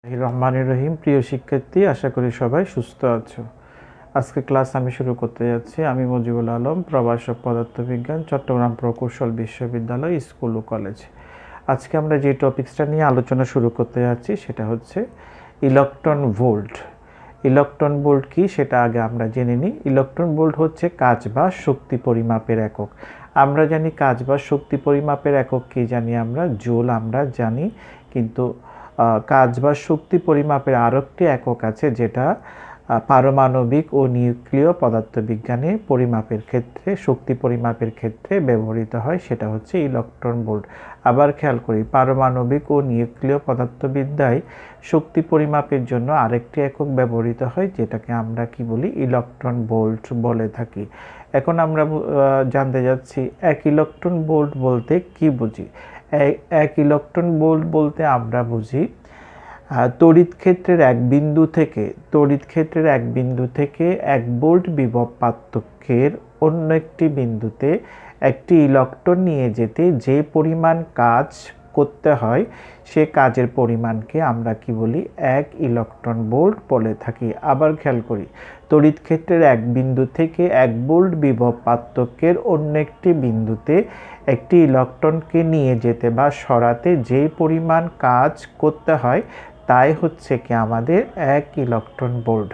রহমানির রহিম। প্রিয় শিক্ষার্থী, আশা করি সবাই সুস্থ আছো। আজকে ক্লাস আমি শুরু করতে যাচ্ছি। আমি মুজিবুল আলম, প্রভাষক পদার্থবিজ্ঞান, চট্টগ্রাম প্রকৌশল বিশ্ববিদ্যালয়, স্কুল ও কলেজ। আজকে আমরা যে টপিক্সটা নিয়ে আলোচনা শুরু করতে যাচ্ছি সেটা হচ্ছে ইলেকট্রন ভোল্ট। ইলেকট্রন ভোল্ট কি সেটা আগে আমরা জেনে নিই। ইলেকট্রন ভোল্ট হচ্ছে কাজ বা শক্তি পরিমাপের একক। আমরা জানি কাজ বা শক্তি পরিমাপের একক কি জানি আমরা, জুল আমরা জানি, কিন্তু কাজ বা শক্তি পরিমাপের আরও একটি একক আছে যেটা পারমাণবিক ও নিউক্লিয় পদার্থবিজ্ঞানে পরিমাপের ক্ষেত্রে, শক্তি পরিমাপের ক্ষেত্রে ব্যবহৃত হয়, সেটা হচ্ছে ইলেকট্রন ভোল্ট। আবার খেয়াল করি, পারমাণবিক ও নিউক্লিয় পদার্থবিদ্যায় শক্তি পরিমাপের জন্য আরেকটি একক ব্যবহৃত হয় যেটাকে আমরা কি বলি, ইলেকট্রন ভোল্ট বলে থাকি। এখন আমরা জানতে যাচ্ছি এক ইলেকট্রন ভোল্ট বলতে কি বুঝি। এক ইলেকট্রন ভোল্ট বলতে আমরা বুঝি তড়িৎ ক্ষেত্রের এক বিন্দু থেকে 1 ভোল্ট বিভব পার্থক্যের অন্য একটি বিন্দুতে একটি ইলেকট্রন নিয়ে যেতে যে পরিমাণ কাজ করতে হয় সে কাজের পরিমাণকে আমরা কি বলি, 1 ইলেকট্রন ভোল্ট বলে থাকি। আবার খেয়াল করি, তড়িৎ ক্ষেত্রের এক বিন্দু থেকে 1 ভোল্ট বিভব পার্থক্যের অন্য একটি বিন্দুতে একটি ইলেকট্রনকে নিয়ে যেতে বা সরাতে যে পরিমাণ কাজ করতে হয় তাই হচ্ছে কি আমাদের 1 ইলেকট্রন ভোল্ট।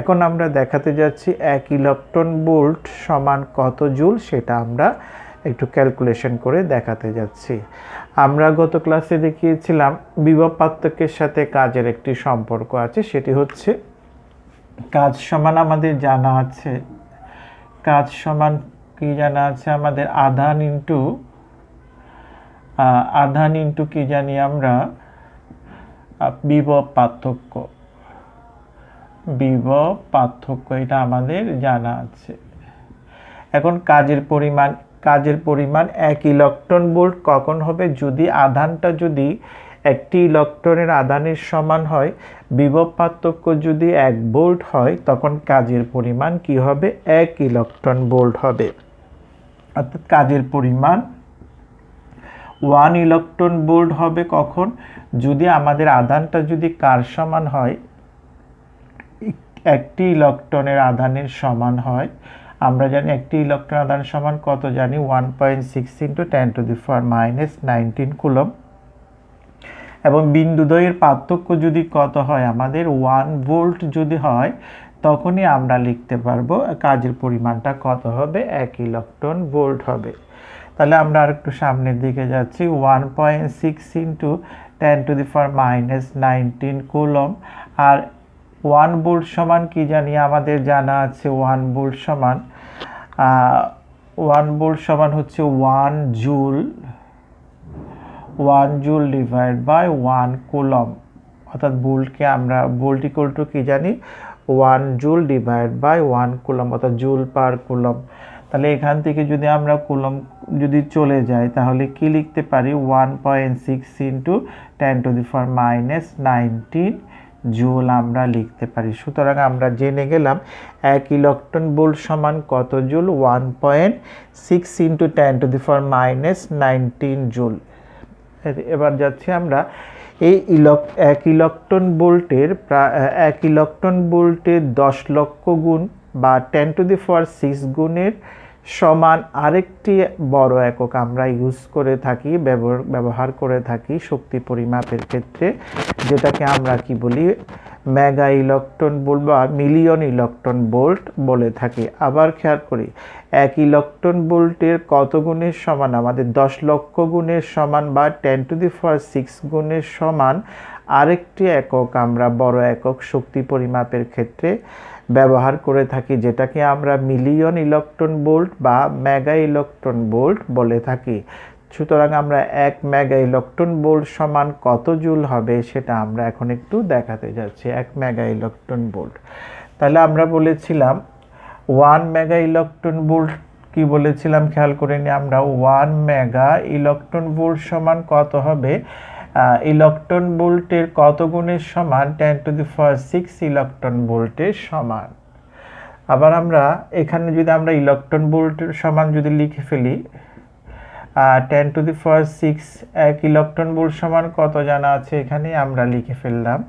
এখন আমরা দেখাতে যাচ্ছি 1 ইলেকট্রন ভোল্ট সমান কত জুল, সেটা আমরা একটু ক্যালকুলেশন করে দেখাতে যাচ্ছি। আমরা গত ক্লাসে দেখিয়েছিলাম বিভব পার্থক্যের সাথে কাজের একটি সম্পর্ক আছে, সেটি হচ্ছে কাজ সমান আমাদের জানা আছে, কাজ সমান কি জানা আছে আমাদের, আধান ইন্টু কি জানি আমরা, বিভব পার্থক্য এটা আমাদের জানা আছে। এখন কাজের পরিমাণ 1 ইলেকট্রন ভোল্ট কখন হবে, যদি আধানটা যদি একটি ইলেকট্রনের আধানের সমান হয়, বিভব পার্থক্য যদি 1 ভোল্ট হয়, তখন কাজের পরিমাণ কি হবে, 1 ইলেকট্রন ভোল্ট হবে। অর্থাৎ কাজের পরিমাণ 1 ইলেকট্রন ভোল্ট হবে কখন, যদি আমাদের আধানটা যদি কার সমান হয়, একটি ইলেকট্রনের আধানের সমান হয়। আমরা জানি একটি ইলেকট্রন আধান সমান কত জানি, 1.6 × 10⁻⁻19 কুলম্ব। এবং বিন্দুদ্বয়ের পার্থক্য যদি কত হয় আমাদের, 1 ভোল্ট যদি হয়, তখনই আমরা লিখতে পারবো কাজের পরিমাণটা কত হবে, 1 ইলেকট্রন ভোল্ট হবে। তাহলে আমরা আর একটু সামনের দিকে যাচ্ছি, 1.6 × 10⁻⁻19 কুলম্ব। আর 1 ভোল্ট সমান কি জানি, আমাদের জানা আছে 1 ভোল্ট সমান হচ্ছে 1 জুল ডিভাইড বাই 1 কুলম্ব। অর্থাৎ ভোল্ট ইকুয়াল টু কি জানি, 1 জুল ডিভাইড বাই 1 কুলম্ব, অর্থাৎ জুল পার কুলম্ব। তাহলে এখান থেকে যদি আমরা কুলম্ব যদি চলে যাই তাহলে কি লিখতে পারি, 1.6 × 10⁻⁻19 জুল আমরা লিখতে পারি। সুতরাং আমরা জেনে গেলাম 1 ইলেকট্রন ভোল্ট সমান কত জুল, 1.6 × 10⁻⁻19 জুল। এবার যাচ্ছি আমরা এই 1 ইলেকট্রন ভোল্টের 10 লক্ষ গুণ বা 10⁶ গুণের সমান আরেকটি বড় একক আমরা ব্যবহার করে থাকি শক্তি পরিমাপের ক্ষেত্রে, যেটাকে আমরা কি বলি, মেগা ইলেকট্রন ভোল্ট বা মিলিয়ন ইলেকট্রন ভোল্ট বলে থাকি। আবার খেয়াল করি, 1 ইলেকট্রন ভোল্টের কত গুণের সমান, আমাদের 10 লক্ষ গুণের সমান বা 10⁶ গুণের সমান আরেকটি একক আমরা বড় একক শক্তি পরিমাপের ক্ষেত্রে ব্যবহার করে থাকি, যেটাকে আমরা মিলিয়ন ইলেকট্রন ভোল্ট বা মেগা ইলেকট্রন ভোল্ট বলে থাকি। সুতরাং আমরা 1 মেগা ইলেকট্রন ভোল্ট সমান কত জুল হবে সেটা আমরা এখন একটু দেখাতে যাচ্ছি। 1 মেগা ইলেকট্রন ভোল্ট, তাহলে আমরা বলেছিলাম 1 মেগা ইলেকট্রন ভোল্ট কি বলেছিলাম খেয়াল করে নিই আমরা, 1 মেগা ইলেকট্রন ভোল্ট সমান কত হবে, ইলেকট্রন ভোল্টের কত গুণের সমান, 10⁶ ইলেকট্রন ভোল্টের সমান। আবার আমরা এখানে যদি আমরা ইলেকট্রন ভোল্টের সমান যদি লিখে ফেলি, 10⁶ 1 ইলেকট্রন ভোল্ট সমান কত জানা আছে, এখানে আমরা লিখে ফেললাম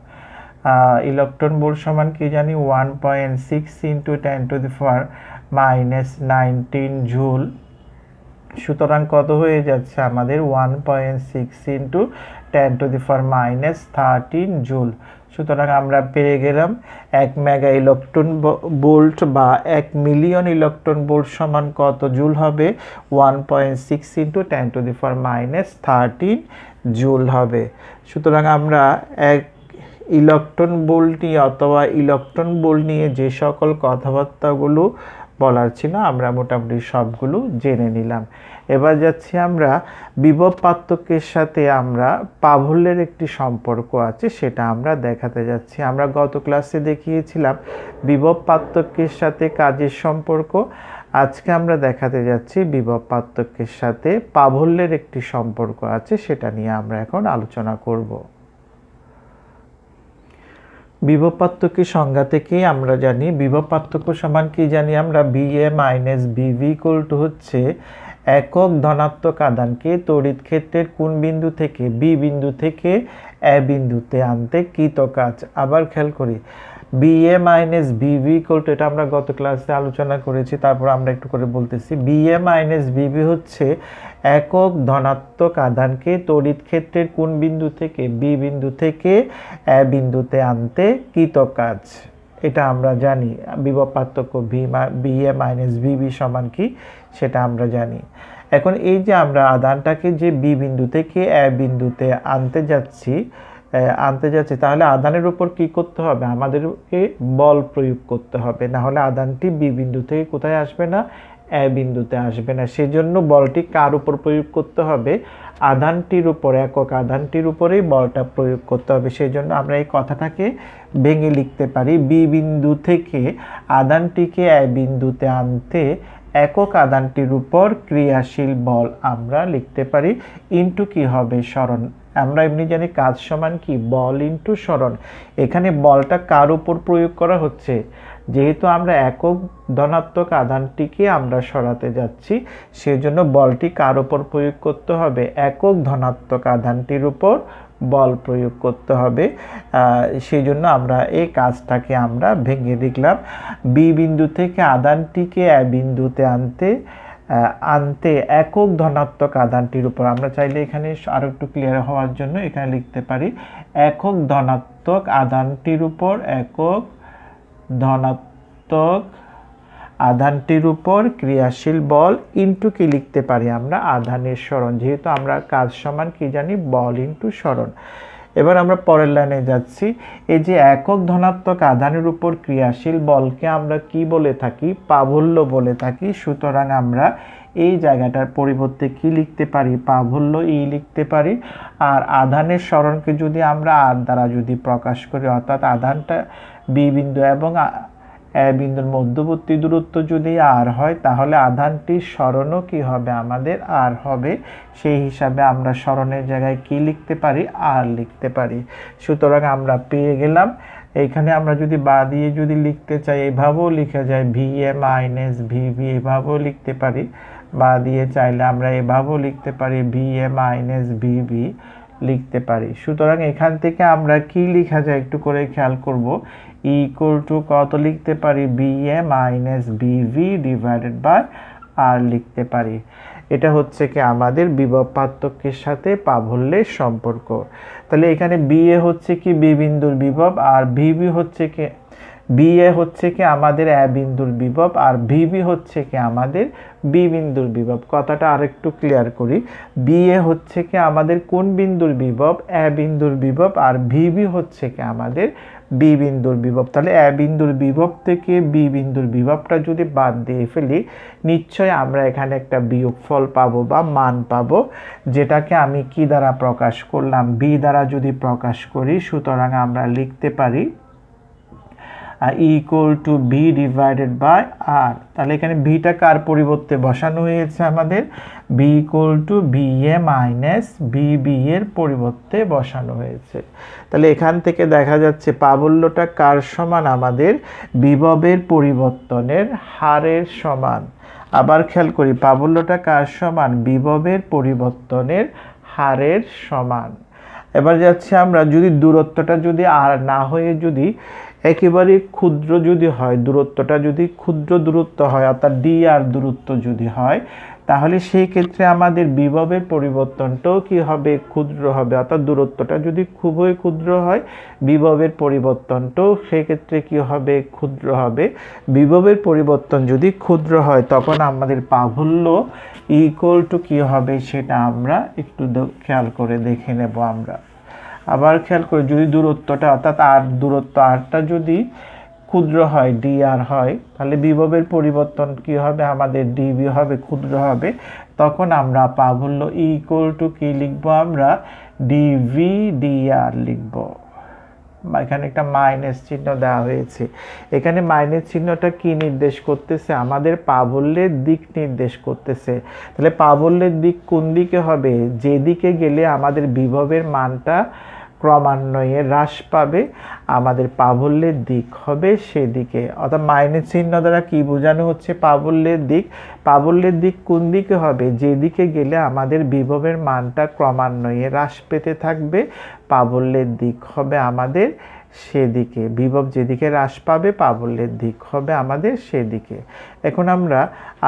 ইলেকট্রন ভোল্ট সমান কি জানি 1.6 ইন্টু 10⁻⁻19 জুল। সুতরাং কত হয়ে যাচ্ছে আমাদের 1.6 ইন্টু 10⁻⁻13 জুল। সুতরাং আমরা পেয়ে গেলাম 1 মেগা ইলেকট্রন ভোল্ট বা 1 মিলিয়ন ইলেকট্রন ভোল্ট সমান কত জুল হবে? 1.6 ইন্টু 10⁻⁻13 জুল হবে। সুতরাং আমরা এক ইলেকট্রন ভোল্ট নিয়ে অথবা ইলেকট্রন ভোল্ট নিয়ে যে সকল কথাবার্তাগুলো বলার ছিল আমরা মোটামুটি সবগুলো জেনে নিলাম। এবার যাচ্ছি আমরা বিভব পার্থক্যের সাথে আমরা প্রাবল্যের একটি সম্পর্ক আছে সেটা আমরা দেখাতে যাচ্ছি। আমরা গত ক্লাসে দেখিয়েছিলাম বিভব পার্থক্যের সাথে কাজের সম্পর্ক। আজকে আমরা দেখাতে যাচ্ছি বিভব পার্থক্যের সাথে প্রাবল্যের একটি সম্পর্ক আছে সেটা নিয়ে আমরা এখন আলোচনা করব। বিভব পার্থক্যের সংজ্ঞা থেকেই আমরা জানি বিভব পার্থক্য সমান কি জানি আমরা BA minus BV equal to হচ্ছে একক ধনাত্মক আধানকে তড়িৎ ক্ষেত্রের কোন বিন্দু থেকে B বিন্দু থেকে A বিন্দুতে আনতে কৃত কাজ। আবার খেয়াল করি BA minus BV equal to, এটা আমরা গত ক্লাসে আলোচনা করেছি, তারপর আমরা একটু করে বলতেছি। BA মাইনাস BV হচ্ছে একক ধনাত্মক আধানকে তড়িৎ ক্ষেত্রের কোন বিন্দু থেকে B বিন্দু থেকে A বিন্দুতে আনতে কৃত কাজ। এটা আমরা জানি বিভব পার্থক্য BA মাইনাস BV সমান কি সেটা আমরা জানি। এখন এই যে আমরা আধানটাকে যে B বিন্দু থেকে A বিন্দুতে আনতে যাচ্ছি তাহলে আধানের উপর কি করতে হবে? আমাদেরকে বল প্রয়োগ করতে হবে, না হলে আধানটি B বিন্দু থেকে কোথায় আসবে না? A বিন্দুতে আসবে না। সেজন্য বলটি কার উপর প্রয়োগ করতে হবে? আধানটির উপর, একক আধানটির উপরেই বলটা প্রয়োগ করতে হবে। সেজন্য আমরা এই কথাটাকে ভেঙে লিখতে পারি B বিন্দু থেকে আধানটিকে A বিন্দুতে আনতে একক আধানটির উপর ক্রিয়াশীল বল আমরা লিখতে পারি ইনটু কি হবে? সরণ। আমরা এমনি জানি কাজ সমান কি? বল ইনটু সরণ। এখানে বলটা কার উপর প্রয়োগ করা হচ্ছে? যেহেতু আমরা একক ধনাত্মক আধানটিকে আমরা সরাতে যাচ্ছি সেজন্য বলটি কার উপর প্রয়োগ করতে হবে? একক ধনাত্মক আধানটির উপর বল প্রয়োগ করতে হবে। সেই জন্য আমরা এই কাজটাকে আমরা ভেঙে লিখলাম B বিন্দু থেকে আধানটিকে A বিন্দুতে আনতে একক ধনাত্মক আধানটির উপর। আমরা চাইলে এখানে আরো একটু ক্লিয়ার হওয়ার জন্য এখানে লিখতে পারি একক ধনাত্মক আধানটির উপর, একক ধনাত্মক আধানটির উপর ক্রিয়াশীল বল ইনটু কি লিখতে পারি আমরা? আধানের সরণ। যেহেতু আমরা কাজ সমান কি জানি? বল ইনটু সরণ। এবার আমরা পরের লাইনে যাচ্ছি। এই যে একক ধনাত্মক আধানের উপর ক্রিয়াশীল বলকে আমরা কি বলে থাকি? প্রাবল্য বলে থাকি। সুতরাং আমরা এই জায়গাটার পরিবর্তে কি লিখতে পারি? প্রাবল্য লিখতে পারি। আর আধানের সরণকে যদি আমরা আর দ্বারা যদি প্রকাশ করি, অর্থাৎ আধানটা B বিন্দু এবং A বিন্দুর মধ্যবর্তী দূরত্ব যদি আর হয় তাহলে আধানটির সরণও কি হবে? আমাদের আর হবে। সেই হিসাবে আমরা সরণের জায়গায় কি লিখতে পারি? আর লিখতে পারি। সুতরাং আমরা পেয়ে গেলাম। এইখানে আমরা যদি বা দিয়ে যদি লিখতে চাই এভাবেও লিখা যায় BA মাইনাস BV, এভাবেও লিখতে পারি। বা দিয়ে চাইলে আমরা এভাবেও লিখতে পারি BA মাইনাস BV লিখতে পারি। সুতরাং এখান থেকে আমরা কি লেখা যায় একটু করে খেয়াল করব। ইকুয়াল টু কত লিখতে পারি? BA minus BV divided by আর লিখতে পারি। এটা হচ্ছে কি আমাদের বিভব পার্থক্যের সাথে প্রাবল্যের সম্পর্ক। তাহলে এখানে BA হচ্ছে কি B বিন্দুর বিভব, আর BB হচ্ছে কি BA হচ্ছে কি আমাদের A বিন্দুর বিভব, আর BV হচ্ছে কি আমাদের B বিন্দুর বিভব। কথাটা আরেকটু ক্লিয়ার করি। BA হচ্ছে কি আমাদের কোন বিন্দুর বিভব? A বিন্দুর বিভব, আর BV হচ্ছে কি আমাদের B বিন্দুর বিভব। তাহলে A বিন্দুর বিভব থেকে B বিন্দুর বিভবটা যদি বাদ দিয়ে ফেলি নিশ্চয় আমরা এখানে একটা বিয়োগফল পাবো বা মান পাবো, যেটাকে আমি কি দ্বারা প্রকাশ করলাম? B দ্বারা যদি প্রকাশ করি, সুতরাং আমরা লিখতে পারি equal to B divided by আর। তাহলে এখানে বিটা কার পরিবর্তে বসানো হয়েছে? আমাদের B equal to BA minus BB এর পরিবর্তে বসানো হয়েছে। তাহলে এখান থেকে দেখা যাচ্ছে প্রাবল্যটা কার সমান? আমাদের বিভবের পরিবর্তনের হারের সমান। আবার খেয়াল করি প্রাবল্যটা কার সমান? বিভবের পরিবর্তনের হারের সমান। এবার যাচ্ছে আমরা যদি দূরত্বটা যদি আর না হয়ে যদি একেবারে ক্ষুদ্র যদি হয়, দূরত্বটা যদি ক্ষুদ্র দূরত্ব হয় অর্থাৎ ডি আর দূরত্ব যদি হয়, তাহলে সেই ক্ষেত্রে আমাদের বিভবের পরিবর্তনটাও কি হবে, ক্ষুদ্র হবে। অর্থাৎ দূরত্বটা যদি খুবই ক্ষুদ্র হয়, বিভবের পরিবর্তনটাও সেই ক্ষেত্রে কি হবে, ক্ষুদ্র হবে। বিভবের পরিবর্তন যদি ক্ষুদ্র হয় তখন আমাদের প্রাবল্য ইকুয়াল টু কী হবে সেটা আমরা একটু খেয়াল করে দেখে নেব। আমরা আবার খেয়াল করি, যদি দূরত্বটা অর্থাৎ আর দূরত্ব আরটা যদি ক্ষুদ্র হয়, ডি আর হয়, তাহলে বিভবের পরিবর্তন কি হবে, আমাদের ডিবি হবে, ক্ষুদ্র হবে। তখন আমরা প্রাবল্য ইকুয়াল টু কি লিখবো, আমরা ডিভি ডি আর লিখবো। এখানে একটা মাইনাস চিহ্ন দেওয়া হয়েছে। এখানে মাইনাস চিহ্নটা কি নির্দেশ করতেছে, আমাদের প্রাবল্যের দিক নির্দেশ করতেছে। তাহলে প্রাবল্যের দিক কোন দিকে হবে, যেদিকে গেলে আমাদের বিভবের মানটা ক্রমান্বয়ে হ্রাস পাবে, আমাদের প্রাবল্যের দিক হবে সেদিকে। অর্থাৎ মাইনাস চিহ্ন দ্বারা কি বোঝানো হচ্ছে, প্রাবল্যের দিক। প্রাবল্যের দিক কোন দিকে হবে, যেদিকে গেলে আমাদের বিভবের মানটা ক্রমান্বয়ে হ্রাস পেতে থাকবে, প্রাবল্যের দিক হবে আমাদের সেদিকে। বিভব যেদিকে হ্রাস পাবে, প্রাবল্যের দিক হবে আমাদের সেদিকে। এখন আমরা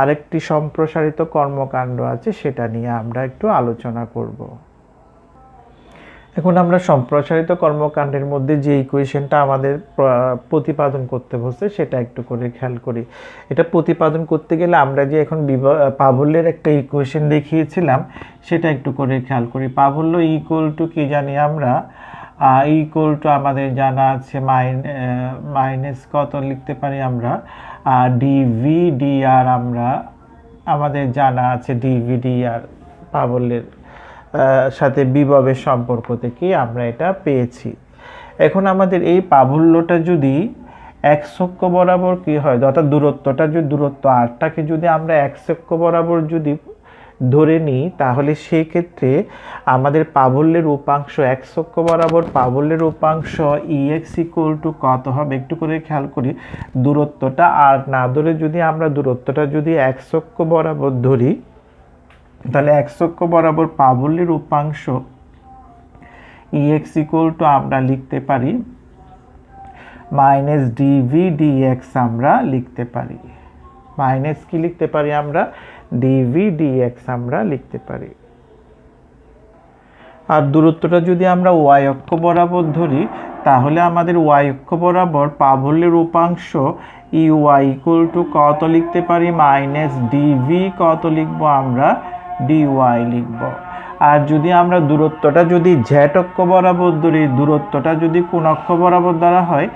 আরেকটি সম্প্রসারিত কর্মকাণ্ড আছে, সেটা নিয়ে আমরা একটু আলোচনা করব। এখন আমরা সম্প্রসারিত কর্মকাণ্ডের মধ্যে যে ইকুয়েশনটা আমাদের প্রতিপাদন করতে বলছে সেটা একটু করে খেয়াল করি। এটা প্রতিপাদন করতে গেলে আমরা যে এখন প্রাবল্যের একটা ইকুয়েশন দেখিয়েছিলাম সেটা একটু করে খেয়াল করি। প্রাবল্য ইকুয়াল টু কি জানি আমরা, ইকুয়াল টু আমাদের জানা আছে মাইনাস কত লিখতে পারি আমরা, ডিভি ডি আর, আমরা আমাদের জানা আছে ডিভি ডি আর প্রাবল্যের সাথে বিভবের সম্পর্ক থেকে আমরা এটা পেয়েছি। এখন আমাদের এই প্রাবল্যটা যদি এক্স অক্ষ বরাবর কি হয়, অর্থাৎ দূরত্বটা যদি দূরত্ব আরটাকে যদি আমরা এক্স অক্ষ বরাবর যদি ধরে নিই, তাহলে সেই ক্ষেত্রে আমাদের প্রাবল্যের উপাংশ এক্স অক্ষ বরাবর প্রাবল্যের উপাংশ ইএক্স ইকুয়াল টু কত হবে, একটু করে খেয়াল করি। দূরত্বটা আর না ধরে যদি আমরা দূরত্বটা যদি এক্স অক্ষ বরাবর ধরি, তাহলে এক্স অক্ষ বরাবর প্রাবল্যের উপাংশ ইএক্স ইকুয়াল টু আমরা লিখতে পারি মাইনাস ডিভি ডিএক্স, আমরা লিখতে পারি মাইনাস কি লিখতে পারি আমরা, ডিভি ডিএক্স আমরা লিখতে পারি। আর দূরত্বটা যদি আমরা ওয়াই অক্ষ বরাবর ধরি, তাহলে আমাদের ওয়াই অক্ষ বরাবর প্রাবল্যের উপাংশ ইউআই ইকুয়াল টু কত লিখতে পারি, মাইনাস ডিভি কত লিখবো আমরা, ডিওয়াই লিখব। আর যদি আমরা দূরত্বটা যদি জেড অক্ষ বরাবর ধরি, দূরত্বটা যদি কোন অক্ষ বরাবর ধরা হয়,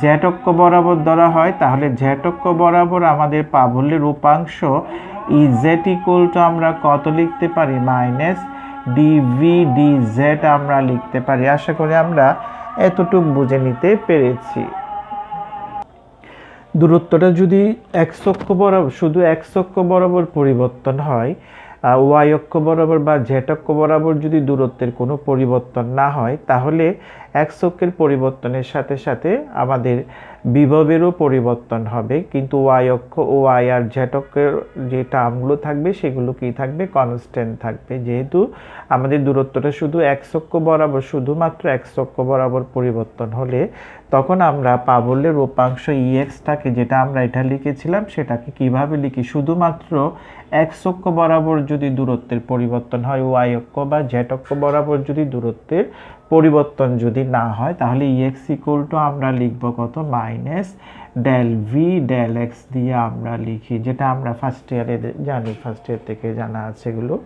জেড অক্ষ বরাবর ধরা হয়, তাহলে জেড অক্ষ বরাবর আমাদের প্রাবল্যের উপাংশ ইজেড ইকুয়াল টু আমরা কত লিখতে পারি, মাইনাস ডিভি ডিজেড আমরা লিখতে পারি। আশা করি আমরা এতটুকু বুঝে নিতে পেরেছি। দূরত্বটা যদি এক্স অক্ষ বরাবর, শুধু এক্স অক্ষ বরাবর পরিবর্তন হয়, ওয়াই অক্ষ বরাবর বা জেড অক্ষ বরাবর যদি দূরত্বের কোনো পরিবর্তন না হয়, তাহলে এক্স অক্ষের পরিবর্তনের সাথে সাথে আমাদের বিভবেরও পরিবর্তন হবে, কিন্তু ওয়াই অক্ষ ও ওয়াই আর জেড অক্ষের যে টার্মগুলো থাকবে সেগুলো কি থাকবে, কনস্ট্যান্ট থাকবে। যেহেতু আমাদের দূরত্বটা শুধু এক্স অক্ষ বরাবর, শুধুমাত্র এক্স অক্ষ বরাবর পরিবর্তন হলে তখন আমরা প্রাবল্যের উপাংশ ইএক্সটাকে, যেটা আমরা এটা লিখেছিলাম, সেটাকে কিভাবে লিখি, শুধুমাত্র এক্স অক্ষ বরাবর যদি দূরত্বের পরিবর্তন হয়, ওয়াই অক্ষ বা জেড অক্ষ বরাবর যদি দূরত্বের পরিবর্তন যদি না হয়, তাহলে ইএক্স ইকুয়াল টু আমরা লিখব কত, minus del V del x দিয়ে আমরা লিখি, যেটা আমরা ফার্স্ট ইয়ারে জানি, ফার্স্ট ইয়ার থেকে জানা আছে এগুলো।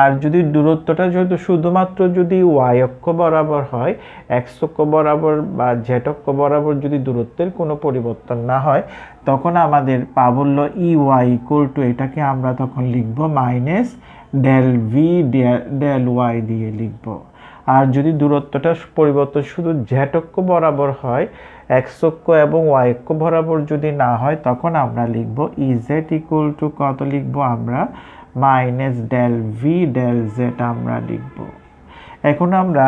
আর যদি দূরত্বটা যদি শুধুমাত্র যদি ওয়াই অক্ষ বরাবর হয়, এক্স অক্ষ বরাবর বা জেড অক্ষ বরাবর যদি দূরত্বের কোনো পরিবর্তন না হয়, তখন আমাদের প্রাবল্য ই ওয়াই ইকুয়াল টু, এটাকে আমরা তখন লিখব minus del V del y দিয়ে লিখব। আর যদি দূরত্বটা পরিবর্তন শুধু জেড অক্ষ বরাবর হয়, এক্স অক্ষ এবং ওয়াই অক্ষ বরাবর যদি না হয়, তখন আমরা লিখব ইজেড ইকুয়াল টু কত লিখব আমরা, minus del V del z আমরা লিখব। এখন আমরা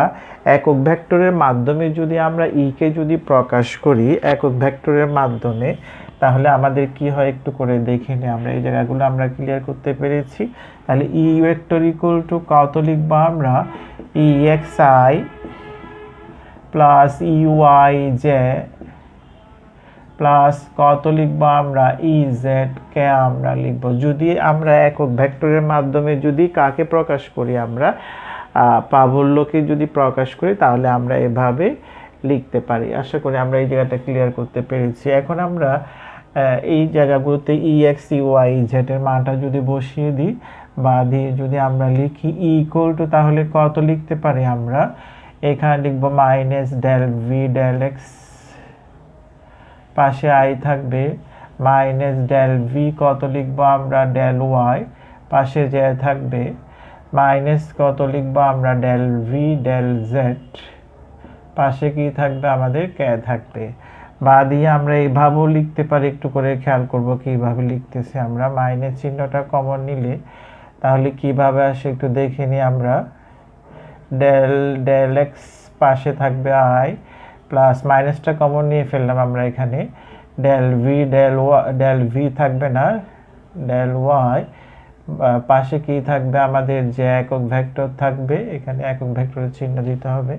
একক ভেক্টরের মাধ্যমে যদি আমরা কে যদি প্রকাশ করি একক ভেক্টরের মাধ্যমে, তাহলে আমাদের কি হয় একটু করে দেখে নিই। আমরা এই জায়গাগুলো আমরা ক্লিয়ার করতে পেরেছি। তাহলে ই ভেক্টর ইকুয়াল টু কত লিখব আমরা, E X I plus U I J plus কত লিখবো আমরা ইজেড কে আমরা লিখবো। যদি আমরা একক ভেক্টরের মাধ্যমে যদি কাকে প্রকাশ করি, আমরা প্রাবল্যকে যদি প্রকাশ করি, তাহলে আমরা এভাবে লিখতে পারি। আশা করি আমরা এই জায়গাটা ক্লিয়ার করতে পেরেছি। এখন আমরা এই জায়গাগুলোতে ইএক্স ইউআই জেড এর মানটা যদি বসিয়ে দিই বা দিয়ে যদি আমরা লিখি ইকুয়াল টু, তাহলে কত লিখতে পারি আমরা এখানে লিখবো minus del V del x, পাশে আই থাকবে মাইনাস ডেল ভি কত লিখবো আমরা ডেল ওয়াই, পাশে যে থাকবে মাইনাস কত লিখবো আমরা ডেল ভি ডেল জেড, পাশে কি থাকবে আমাদের কে থাকবে। বা দিয়ে আমরা এইভাবেও লিখতে পারি, একটু করে খেয়াল করব কিভাবে লিখতেছি আমরা। মাইনাস চিহ্নটা কমন নিলে তাহলে কিভাবে আসে একটু দেখে নিই আমরা। ডেল ডেল এক্স পাশে থাকবে আই প্লাস মাইনাসটা কমন নিয়ে ফেললাম আমরা এখানে, ডেল ভি থাকবে না, ডেল ওয়াই, পাশে কি থাকবে আমাদের যে একক ভেক্টর থাকবে, এখানে একক ভেক্টরের চিহ্ন দিতে হবে,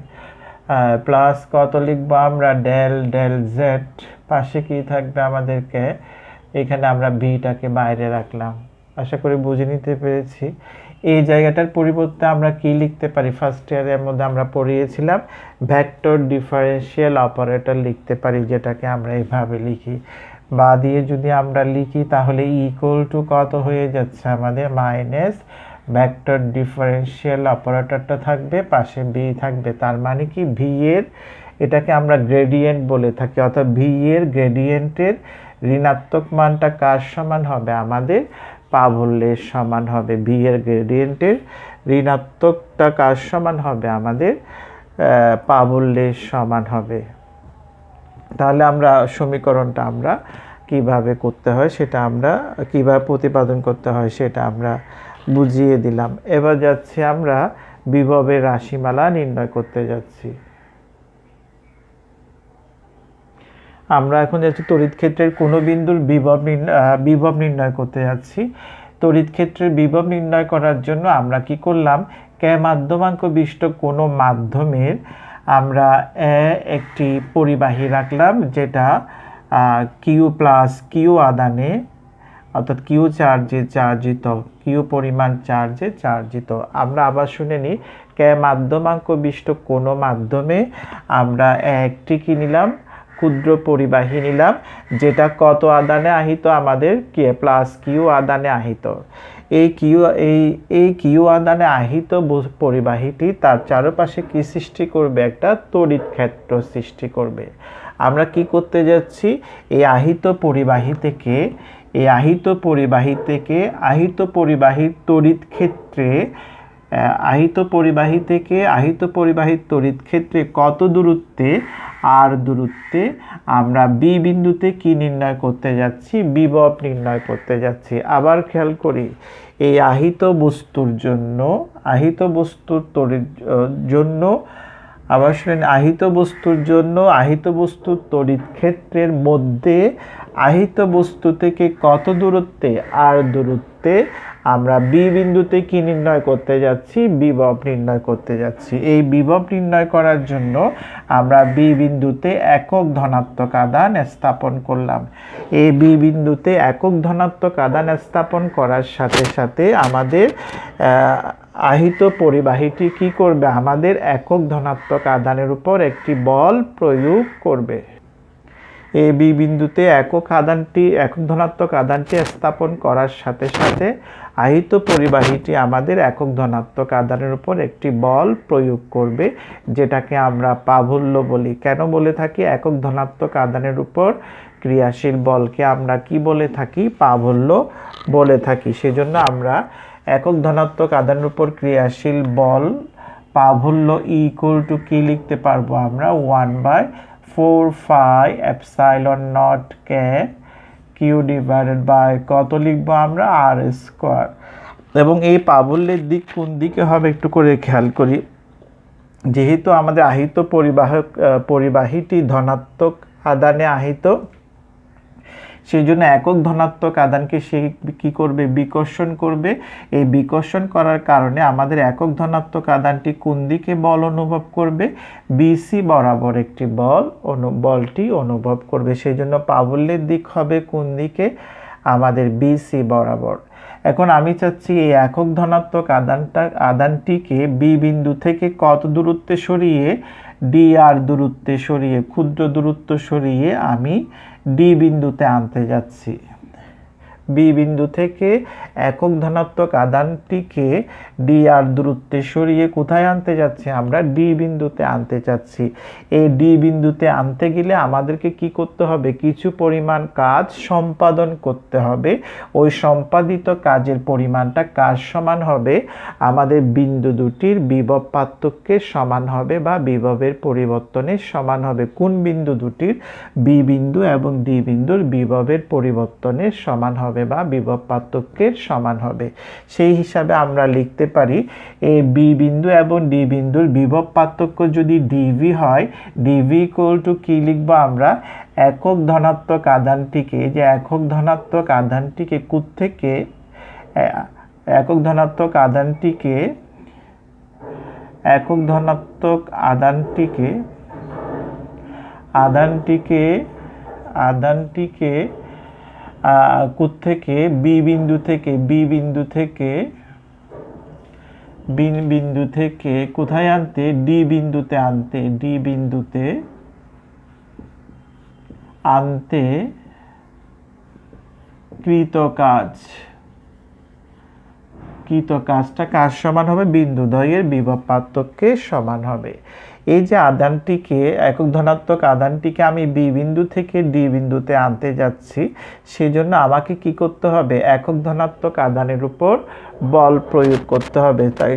প্লাস কত লিখবো আমরা ডেল ডেল জেড, পাশে কি থাকবে আমাদেরকে, এখানে আমরা ভিটাকে বাইরে রাখলাম। আশা করি বুঝে নিতে পেরেছি। এই জায়গাটার পরিবর্তে আমরা কি লিখতে পারি, ফার্স্ট ইয়ারের মধ্যে আমরা পড়িয়েছিলাম ভেক্টর ডিফারেন্সিয়াল অপারেটর লিখতে পারি, যেটাকে আমরা এইভাবে লিখি। বা দিয়ে যদি আমরা লিখি তাহলে ইকুয়াল টু কত হয়ে যাচ্ছে আমাদের মাইনাস ভেক্টর ডিফারেন্সিয়াল অপারেটরটা থাকবে, পাশে বি থাকবে। তার মানে কি ভি এর, এটাকে আমরা গ্রেডিয়েন্ট বলে থাকি, অর্থাৎ ভি এর গ্রেডিয়েন্টের ঋণাত্মক মানটা কার সমান হবে, আমাদের প্রাবল্যের সমান হবে। ভি এর গ্রেডিয়েন্টের ঋণাত্মকটা কার সমান হবে, আমাদের প্রাবল্যের সমান হবে। তাহলে আমরা সমীকরণটা আমরা কিভাবে করতে হয় সেটা আমরা কিভাবে প্রতিপাদন করতে হয় সেটা আমরা বুঝিয়ে দিলাম। এবার যাচ্ছি আমরা বিভবের রাশিমালা নির্ণয় করতে যাচ্ছি। আমরা এখন যাচ্ছি তড়িৎ ক্ষেত্রের কোনো বিন্দুর বিভব নির্ণয় করতে যাচ্ছি। তড়িৎ ক্ষেত্রের বিভব নির্ণয় করার জন্য আমরা কি করলাম, কে মাধ্যমাঙ্ক বিশিষ্ট কোনো মাধ্যমের আমরা একটি পরিবাহী রাখলাম, যেটা কিউ প্লাস কিউ আদানে, অর্থাৎ কিউ চার্জে চার্জিত, কিউ পরিমাণ চার্জে চার্জিত। আমরা আবার শুনে নিই, কে মাধ্যমাঙ্ক বিশিষ্ট কোনো মাধ্যমে আমরা একটি কি নিলাম, ক্ষুদ্র পরিবাহী নিলাম, যেটা কত আদানে আহিত, আমাদের কে প্লাস কিউ আদানে আহিত। এই কিউ আদানে আহিত পরিবাহীটি তার চারপাশে কি সৃষ্টি করবে, একটা তড়িৎ ক্ষেত্র সৃষ্টি করবে। আমরা কি করতে যাচ্ছি, এই আহিত পরিবাহী থেকে আহিত পরিবাহীর তড়িৎ ক্ষেত্রে, আহিত পরিবাহীর তড়িৎ ক্ষেত্রে কত দূরত্বে, আর দূরত্বে আমরা বি বিন্দুতে কি নির্ণয় করতে যাচ্ছি, বিভব নির্ণয় করতে যাচ্ছি। আবার খেয়াল করি, এই আহিত বস্তুর জন্য আবার শুনেন, আহিত বস্তুর তড়িৎ ক্ষেত্রের মধ্যে আহিত বস্তু থেকে কত দূরত্বে, আর দূরত্বে আমরা বি বিন্দুতে কি নির্ণয় করতে যাচ্ছি, বিভব নির্ণয় করতে যাচ্ছি। এই বিভব নির্ণয় করার জন্য আমরা বি বিন্দুতে একক ধনাত্মক আধান স্থাপন করলাম। এই বি বিন্দুতে একক ধনাত্মক আধান স্থাপন করার সাথে সাথে আমাদের আহিত পরিবাহীটি কি করবে, আমাদের একক ধনাত্মক আধানের উপর একটি বল প্রয়োগ করবে। এই বি বিন্দুতে একক ধনাত্মক আধানটি স্থাপন করার সাথে সাথে আহিত পরিবাহীটি আমাদের একক ধনাত্মক আধানের উপর একটি বল প্রয়োগ করবে, যেটাকে আমরা প্রাবল্য বলি। কেন বলে থাকি, একক ধনাত্মক আধানের উপর ক্রিয়াশীল বলকে আমরা কি বলে থাকি, প্রাবল্য বলে থাকি। সেজন্য আমরা একক ধনাত্মক আধানের উপর ক্রিয়াশীল বল প্রাবল্য ইকুয়াল টু কি লিখতে পারবো আমরা, 1/4 pi epsilon naught K q divided by কত লিখবো আমরা, আর স্কোয়ার। এবং এই প্রাবল্যের দিক কোন দিকে হবে একটু করে খেয়াল করি। যেহেতু আমাদের আহিত পরিবাহীটি ধনাত্মক আধানে আহিত, সেই জন্য একক ধনাত্মক আধানকে সে কী করবে, বিকর্ষণ করবে। এই বিকর্ষণ করার কারণে আমাদের একক ধনাত্মক আধানটি কোন দিকে বল অনুভব করবে, বিসি বরাবর একটি বলটি অনুভব করবে। সেই জন্য প্রাবল্যের দিক হবে কোন দিকে, আমাদের বিসি বরাবর। এখন আমি চাচ্ছি এই একক ধনাত্মক আধানটিকে বি বিন্দু থেকে কত দূরত্বে সরিয়ে, ডি আর দূরত্বে সরিয়ে, ক্ষুদ্র দূরত্ব সরিয়ে আমি ডি বিন্দুতে আনতে যাচ্ছি। বি বিন্দু থেকে একক ধনাত্মক আধানটিকে ডি আর দূরত্বে সরিয়ে কোথায় আনতে যাচ্ছি, আমরা ডি বিন্দুতে আনতে চাচ্ছি। এই ডি বিন্দুতে আনতে গেলে আমাদেরকে কি করতে হবে, কিছু পরিমাণ কাজ সম্পাদন করতে হবে। ওই সম্পাদিত কাজের পরিমাণটা কাজ সমান হবে আমাদের বিন্দু দুটির বিভব পার্থক্যের সমান হবে বা বিভবের পরিবর্তনের সমান হবে। কোন বিন্দু দুটির, বি বিন্দু এবং ডি বিন্দুর বিভবের পরিবর্তনের সমান হবে বা বিভব পার্থক্যের সমান হবে। সেই হিসাবে আমরা লিখতে পারি এই বি বিন্দু এবং ডি বিন্দুর বিভব পার্থক্য যদি ডিভি হয়, ডিভি ইকুয়াল টু কি লিখবো আমরা, একক ধনাত্মক আধানটিকে, যে একক ধনাত্মক আধানটিকে থেকে একক ধনাত্মক আধানটিকে একক ধনাত্মক আধানটিকে থেকে বি বিন্দু থেকে কোথায় আনতে, ডি বিন্দুতে আনতে কৃত কাজটা কাজ সমান হবে বিন্দুদ্বয়ের বিভব পার্থক্যের সমান হবে। এই যে আধানটিকে, একক ধনাত্মক আধানটিকে আমি বি বিন্দু থেকে ডি বিন্দুতে আনতে যাচ্ছি, সেজন্য আমাকে কি করতে হবে, একক ধনাত্মক আধানের উপর বল প্রয়োগ করতে হবে। তাই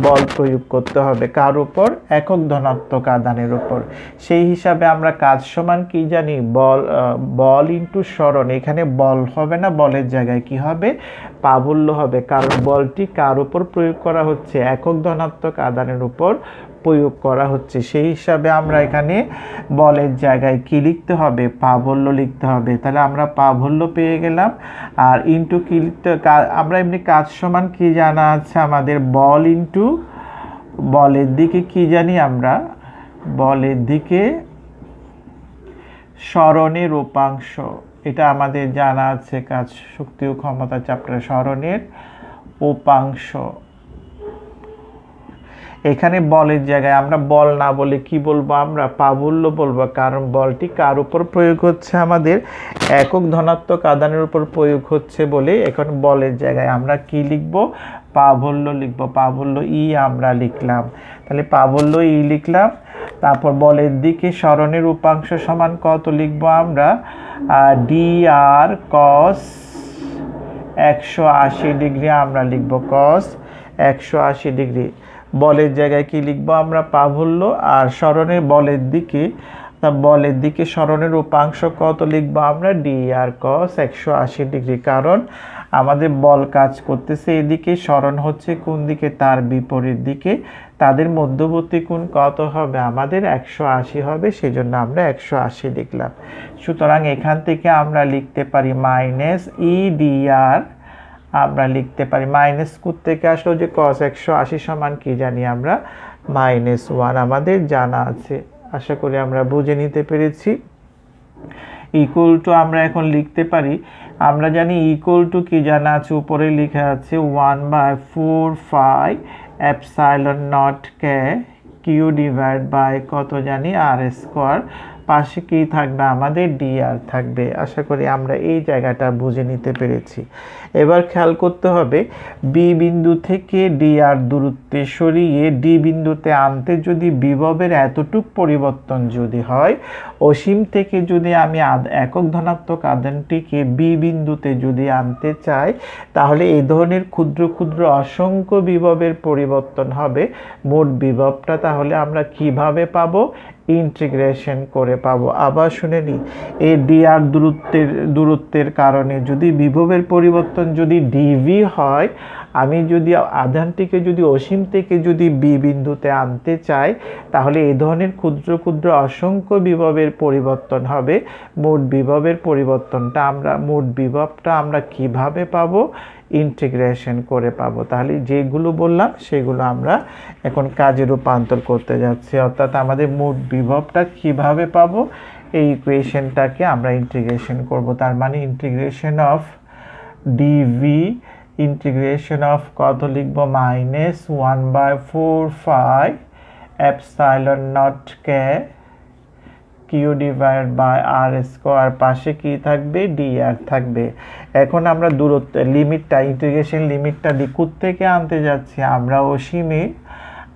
বল প্রয়োগ করতে হবে কার উপর, একক ধনাত্মক আধানের উপর। সেই হিসাবে আমরা কাজ সমান কি জানি, বল ইন্টু সরণ। এখানে বল হবে না, বলের জায়গায় কি হবে, প্রাবল্য হবে। কারণ বলটি কার উপর প্রয়োগ করা হচ্ছে, একক ধনাত্মক আধানের উপর প্রয়োগ করা হচ্ছে। সেই হিসাবে আমরা এখানে বলের জায়গায় কি লিখতে হবে, প্রাবল্য লিখতে হবে। তাহলে আমরা প্রাবল্য পেয়ে গেলাম। আর ইন্টু কি লিখতে, আমরা এমনি কাজ সমান কি জানা আছে আমাদের, বল ইন্টু বলের দিকে কি জানি আমরা, বলের দিকে সরণের উপাংশ, এটা আমাদের জানা আছে কাজ শক্তি ও ক্ষমতা চ্যাপ্টারে, সরণের উপাংশ। এখানে বলের জায়গায় আমরা বল না বলে কি বলবো, আমরা প্রাবল্য বলবো। কারণ বলটি কার উপর প্রয়োগ হচ্ছে, আমাদের একক ধনাত্মক আধানের উপর প্রয়োগ হচ্ছে বলে এখন বলের জায়গায় আমরা কি লিখব, প্রাবল্য লিখব। প্রাবল্য ই আমরা লিখলাম। তাহলে প্রাবল্য ই লিখলাম। তারপর বলের দিকে সরণের উপাংশ সমান কত লিখবো আমরা, ডি আর কস 180 ডিগ্রি আমরা লিখব, কস 180 ডিগ্রি। বলের জায়গায় কি লিখবো আমরা, প্রাবল্য। আর সরণের বলের দিকে সরণের উপাংশ কত লিখবো আমরা, ডি আর কস 180 ডিগ্রি। কারণ আমাদের বল কাজ করতেছে এদিকে, সরণ হচ্ছে কোন দিকে, তার বিপরীত দিকে। তাদের মধ্যবর্তী কোণ কত হবে, আমাদের 180 হবে। সেজন্য আমরা 180 লিখলাম। সুতরাং এখান থেকে আমরা লিখতে পারি মাইনাস ই ডি আর, আমরা লিখতে পারি মাইনাস থেকে আসলো যে cos 180 সমান কি জানি আমরা, -1 আমাদের জানা আছে। আশা করি আমরা বুঝে নিতে পেরেছি। ইকুয়াল টু আমরা এখন লিখতে পারি, আমরা জানি ইকুয়াল টু কি জানা আছে, উপরে লেখা আছে 1/4 pi epsilon naught K q divide by কত জানি আর স্কোয়ার, পাশে কি থাকবে আমাদের ডি আর থাকবে। আশা করি আমরা এই জায়গাটা বুঝে নিতে পেরেছি। এবার খেয়াল করতে হবে, বি বিন্দু থেকে ডি আর দূরত্বে সরিয়ে ডি বিন্দুতে আনতে যদি বিভবের এতটুক পরিবর্তন যদি হয়, অসীম থেকে যদি আমি একক ধনাত্মক আধানটিকে বি বিন্দুতে যদি আনতে চাই, তাহলে এই ধরনের ক্ষুদ্র ক্ষুদ্র অসংখ্য বিভবের পরিবর্তন হবে। মোট বিভবটা তাহলে আমরা কিভাবে পাবো, ইন্টিগ্রেশন করে পাবো। আবার শুনে নিই, এই ডি আর দূরত্বের কারণে যদি বিভবের পরিবর্তন যদি ডিভি হয়, আমি যদি আধানটিকে যদি অসীম থেকে যদি বি বিন্দুতে আনতে চাই, তাহলে এই ধরনের ক্ষুদ্র ক্ষুদ্র অসংখ্য বিভবের পরিবর্তন হবে। মোট বিভবটা আমরা কিভাবে পাবো? ইন্টিগ্রেশন করে পাবো। তাহলে যেগুলো বললাম সেগুলো আমরা এখন কাজে রূপান্তর করতে যাচ্ছি। অর্থাৎ আমাদের মোট বিভবটা কিভাবে পাবো, এই ইকুয়েশনটাকে আমরা ইন্টিগ্রেশন করব। তার মানে integration of d V, integration of কত লিখব? -1/4 epsilon naught K q divide by r square, পাশে কি থাকবে? dr থাকবে। এখন আমরা দূরত্ব লিমিটটা, ইন্টিগ্রেশন লিমিটটা থেকে আনতে যাচ্ছি? আমরা অসীমে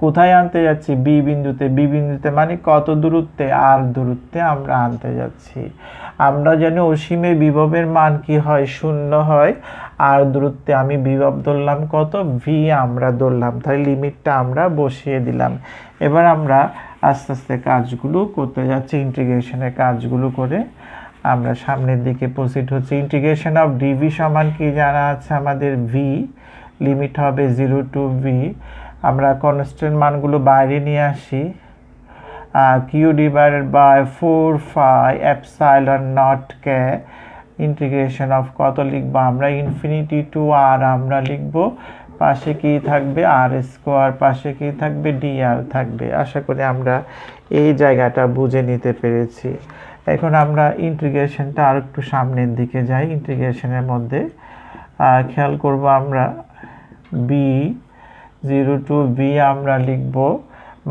কোথায় আনতে যাচ্ছি? বি বিন্দুতে মানে কত দূরত্বে? আর দূরত্বে আমরা আনতে যাচ্ছি। আমরা জানি অসীমে বিভবের মান কি হয়? 0 হয়। আর দূরত্বে আমি বিভব ধরলাম কত? ভি আমরা ধরলাম। তাই লিমিটটা আমরা বসিয়ে দিলাম। এবার আমরা আস্তে আস্তে কাজগুলো করতে যাচ্ছি। ইন্টিগ্রেশনের কাজগুলো করে আমরা সামনের দিকে প্রসিড হচ্ছে। ইন্টিগ্রেশন অফ ডিভি সমান কি জানা আছে আমাদের? ভি, লিমিট হবে 0 টু ভি। আমরা কনস্ট্যান্ট মানগুলো বাইরে নিয়ে আসি। Q divided by 4 epsilon naught K, integration of কত লিখবো আমরা? ইনফিনিটি টু আর আমরা লিখবো। পাশে কি থাকবে? আর স্কোয়ার, পাশে কি থাকবে? dr থাকবে। আশা করি আমরা এই জায়গাটা বুঝে নিতে পেরেছি। এখন আমরা ইন্টিগ্রেশনটা আর একটু সামনের দিকে যাই। ইন্টিগ্রেশনের মধ্যে খেয়াল করব আমরা বি 0 টু বি আমরা লিখব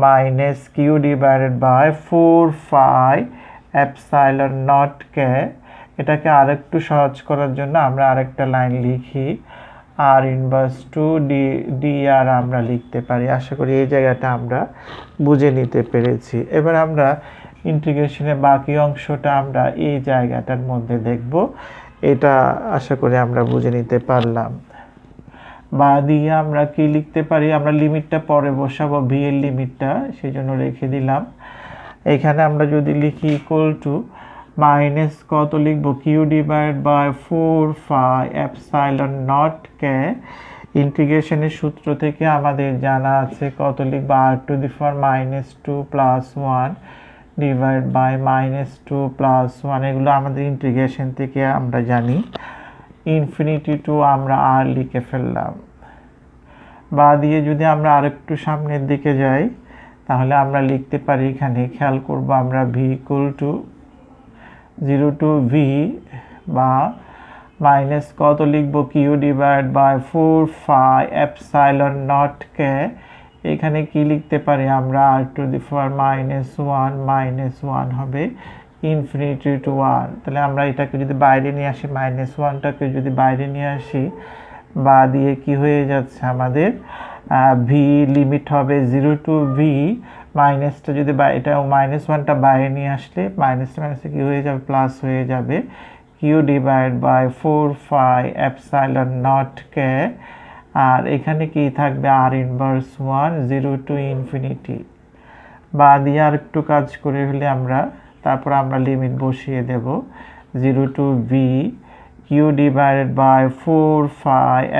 minus Q divided by 4 epsilon naught K. এটাকে আরেকটু সহজ করার জন্য আমরা আরেকটা লাইন লিখি, আর ইনভার্স টু dr আমরা লিখতে পারি। আশা করি এই জায়গাটা আমরা বুঝে নিতে পেরেছি। এবার আমরা ইন্টিগ্রেশনের বাকি অংশটা আমরা এই জায়গাটার মধ্যে দেখব। এটা আশা করি আমরা বুঝে নিতে পারলাম। বা দিয়ে আমরা কি লিখতে পারি? আমরা লিমিটটা পরে বসাবো, ভি এর লিমিটটা, সেই জন্য রেখে দিলাম। এখানে আমরা যদি লিখি ইকুয়াল টু মাইনাস কত লিখবো? Q divide by 4 epsilon naught K. ইন্টিগ্রেশনের সূত্র থেকে আমাদের জানা আছে কত লিখবো? R to the power -2 + 1 divide by -2 + 1। এগুলো আমাদের ইন্টিগ্রেশন থেকে আমরা জানি। ইনফিনিটি টু আমরা আর লিখে ফেললাম। বা দিয়ে যদি আমরা আরেকটু সামনের দিকে যাই, তাহলে আমরা লিখতে পারি, এখানে খেয়াল করব আমরা V equal to 0 to V বা মাইনাস কত লিখবো? Q divide by 4 epsilon naught K. এখানে কি লিখতে পারি আমরা? আর টু দি পাওয়ার -1 হবে ইনফিনিটি টু আর। তাহলে আমরা এটাকে যদি বাইরে নিয়ে আসি, -1টাকে যদি বাইরে নিয়ে আসি, বা দিয়ে কি হয়ে যাচ্ছে আমাদের? ভি লিমিট হবে 0 টু ভি, মাইনাসটা যদি এটা -1টা বাইরে নিয়ে আসলে মাইনাসে কি হয়ে যাবে? প্লাস হয়ে যাবে। Q divide by 4 epsilon naught K. আর এখানে কি থাকবে? R inverse 1 0 to infinity. বা দিয়ে আর একটু কাজ করে হলে আমরা তারপর আমরা লিমিট বসিয়ে দেব 0 to V Q divided by 4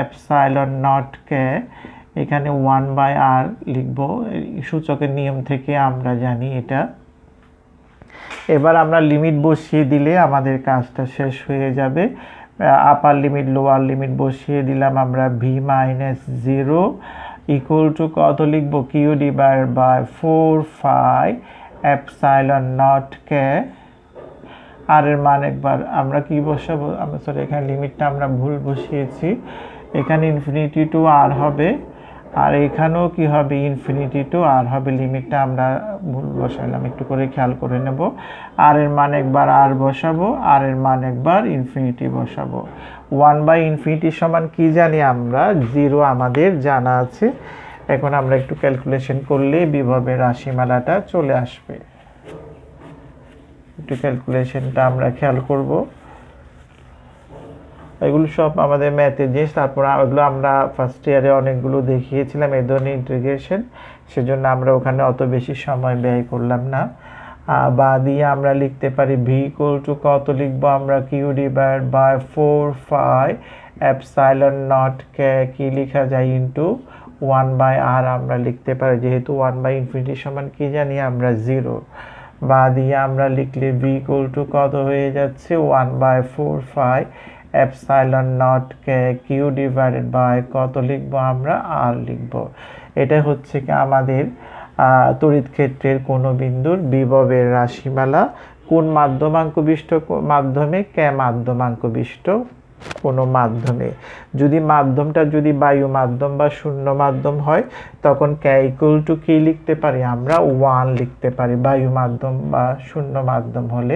epsilon naught K. এখানে 1/r লিখব, সূচকের নিয়ম থেকে আমরা জানি এটা। এবার আমরা লিমিট বসিয়ে দিলে আমাদের কাজটা শেষ হয়ে যাবে। আপার লিমিট লোয়ার লিমিট বসিয়ে দিলাম আমরা। ভি -0 ইকুয়াল টু কত লিখবো? Q divided by 4 epsilon naught K. আর এর মান একবার আমরা কি বসাবো? আমরা সরি, এখানে লিমিটটা আমরা ভুল বসিয়েছি। এখানে ইনফিনিটি টু আর হবে, আর এখানেও কি হবে? ইনফিনিটি টু আর হবে। লিমিটটা আমরা ভুল বসাইলাম, একটু করে খেয়াল করে নেব। আর এর মান একবার আর বসাবো, আর এর মান একবার ইনফিনিটি বসাবো। 1/∞ সমান কি জানি আমরা? 0 আমাদের জানা আছে। এখন আমরা একটু ক্যালকুলেশন করলে বিভবের রাশিমালাটা চলে আসবে। একটু ক্যালকুলেশনটা আমরা খেয়াল করব। এগুলো সব আমাদের ম্যাথের জিনিস। তারপর এগুলো আমরা ফার্স্ট ইয়ারে অনেকগুলো দেখিয়েছিলাম এই ধরনের ইন্টিগ্রেশন, সেজন্য আমরা ওখানে অত বেশি সময় ব্যয় করলাম না। বা দিয়ে আমরা লিখতে পারি ভি ইকুয়াল টু কত লিখবো আমরা? Q divide by 4 epsilon naught K কি লেখা যায় ইনটু 1/r আমরা লিখতে পারি, যেহেতু 1/∞ সমান কি জানি আমরা 0, বা দিয়ে আমরা লিখলে v ইকুয়াল টু কত হয়ে যাচ্ছে 1/4 pi epsilon naught K q divided by কত লিখবো আমরা r লিখবো। এটা হচ্ছে কি আমাদের তড়িৎ ক্ষেত্রের কোনো বিন্দুর বিভবের রাশিমালা কোন মাধ্যমাঙ্ক বিশিষ্ট মাধ্যমে, কে মাধ্যমাঙ্ক বিশিষ্ট কোনো মাধ্যমে। যদি মাধ্যমটা যদি বায়ু মাধ্যম বা শূন্য মাধ্যম হয় তখন কে ইকুয়াল টু কি লিখতে পারি আমরা 1 লিখতে পারি। বায়ু মাধ্যম বা শূন্য মাধ্যম হলে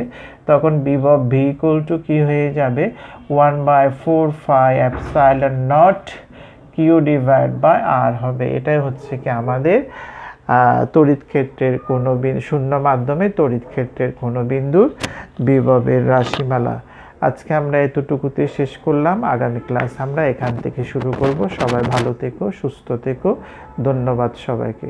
তখন বিভব ভি ইকুয়াল টু কি হয়ে যাবে 1/4 pi epsilon naught Q divide by R হবে। এটাই হচ্ছে কি আমাদের তড়িৎ ক্ষেত্রের কোনো শূন্য মাধ্যমে তড়িৎ ক্ষেত্রের কোনো বিন্দুর বিভবের রাশিমালা। আজকে আমরা এতটুকুতে শেষ করলাম। আগামী ক্লাস আমরা এখান থেকে শুরু করব। সবাই ভালো থেকো, সুস্থ থেকো। ধন্যবাদ সবাইকে।